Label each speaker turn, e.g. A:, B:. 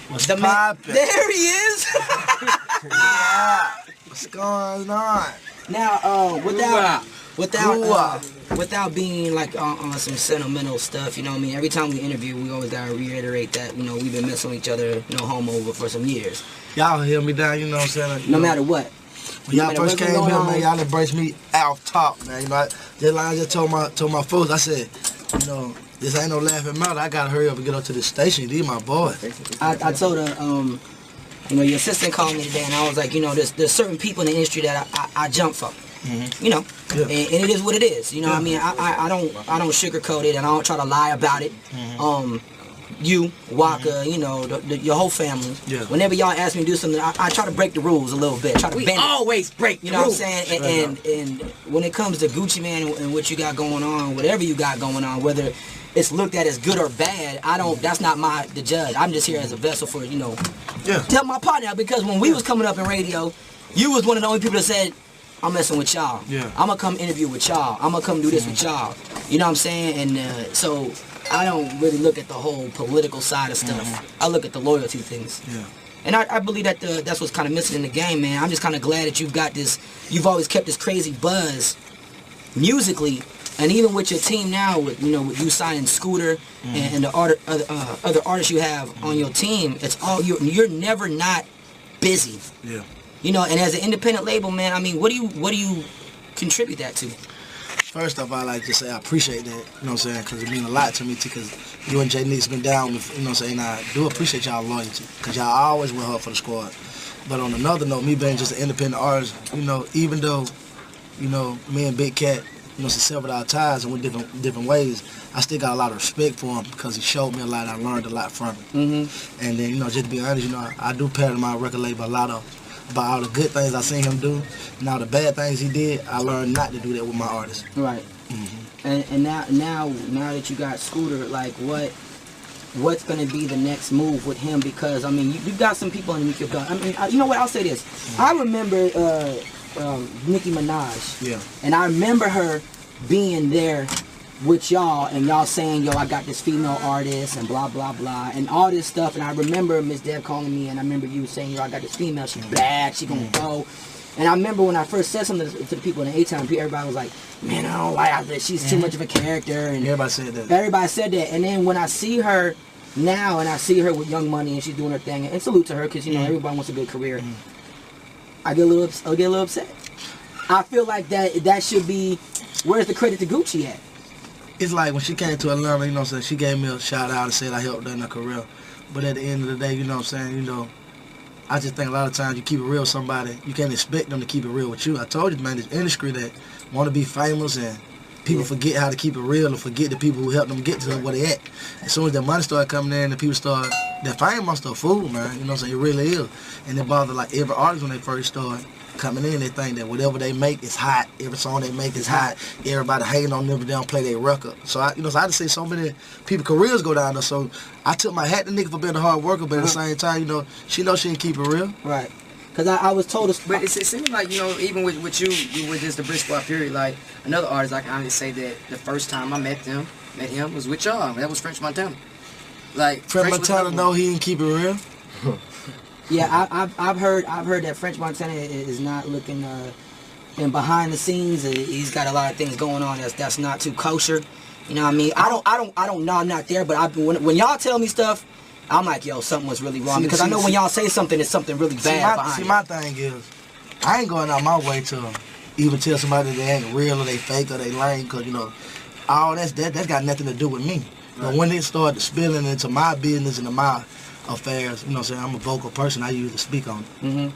A: What's poppin'?
B: There he is.
A: Yeah. What's going on?
B: Now, without being like on some sentimental stuff, you know what I mean? Every time we interview, we always gotta reiterate that, you know, we've been messing with each other, no homo, for some years.
A: Y'all held me down, you know what I'm saying?
B: No matter what.
A: When y'all first came here, man, y'all embraced me off top, man. You know, I just told my folks, I said, you know, this ain't no laughing matter. I gotta hurry up and get up to the station. These my boy.
B: I told her, you know, your assistant called me today, and I was like, you know, there's certain people in the industry that I jump from. Mm-hmm. You know, yeah. and it is what it is. You know, what I mean, I don't sugarcoat it, and I don't try to lie about it. Mm-hmm. You, Waka, you know, your whole family. Yeah. Whenever y'all ask me to do something, I try to break the rules a little bit. We always break the rules. You know what I'm saying? And when it comes to Gucci Mane and what you got going on, whatever you got going on, whether it's looked at as good or bad, that's not the judge. I'm just here as a vessel for, you know, tell my partner, because when we was coming up in radio, you was one of the only people that said, I'm messing with y'all. Yeah. I'm gonna come interview with y'all. I'm gonna come do this with y'all. You know what I'm saying? And so I don't really look at the whole political side of stuff. I look at the loyalty things. Yeah. And I believe that that's what's kind of missing in the game, man. I'm just kind of glad that you've always kept this crazy buzz musically, and even with your team now, with you signing Scooter and the other artists you have on your team. It's all you're never not busy. Yeah. You know, and as an independent label, man, I mean, what do you contribute that to?
A: First off, I like to say I appreciate that, you know what I'm saying, because it means a lot to me, too, because you and Jay Nick's been down with, you know what I'm saying, I do appreciate y'all loyalty, because y'all always went hard for the squad. But on another note, me being just an independent artist, you know, even though, you know, me and Big Cat, you know, severed our ties and went different ways, I still got a lot of respect for him because he showed me a lot, I learned a lot from him. And then, you know, just to be honest, you know, I do pair my record label a lot about all the good things I seen him do, and all the bad things he did. I learned not to do that with my artists.
B: Right. And now that you got Scooter, like what's gonna be the next move with him? Because I mean, you got some people underneath your belt. I mean, you know what? I'll say this. I remember Nicki Minaj. Yeah. And I remember her being there with y'all and y'all saying, yo, I got this female artist and blah blah blah and all this stuff. And I remember Miss Deb calling me, and I remember you saying, yo, I got this female, she's bad, she gonna go. And I remember when I first said something to the people in the A-Town, everybody was like, man, I don't like her, she's too much of a character. And
A: everybody said that.
B: Everybody said that. And then when I see her now, and I see her with Young Money and she's doing her thing, and salute to her, because you know everybody wants a good career, I get a little upset. I feel like that should be, where's the credit to Gucci at?
A: It's like when she came to Atlanta, you know what I'm saying, she gave me a shout out and said I helped her in her career. But at the end of the day, you know what I'm saying, you know, I just think a lot of times you keep it real with somebody, you can't expect them to keep it real with you. I told you, man, this industry that want to be famous and people forget how to keep it real and forget the people who helped them get to where they at. As soon as that money started coming in and people start, that fame must have fooled, man, you know what I'm saying, it really is. And it bothered like every artist when they first started coming in, they think that whatever they make is hot. Every song they make is hot. Everybody hating on them, but they don't play their record. So I just see so many people careers go down there. So I took my hat to Nick for being a hard worker, but at the same time, you know she didn't keep it real.
B: Right. Because I was told,
C: but it seemed like, you know, even with you with just the Brick Squad period, like another artist, I can honestly say that the first time I met him was with y'all. That was French Montana. Like
A: French Montana, no, he didn't keep it real.
B: Yeah, I've heard that French Montana is not looking and behind the scenes. He's got a lot of things going on that's not too kosher. You know what I mean? I don't know. I'm not there, but when y'all tell me stuff, I'm like, yo, something was really wrong, because I know when y'all say something, it's something really bad behind it.
A: My thing is, I ain't going out my way to even tell somebody they ain't real or they fake or they lame, because you know, all that's got nothing to do with me. Right. But when it started spilling into my business and my affairs, you know what I'm saying, I'm a vocal person, I usually speak on it.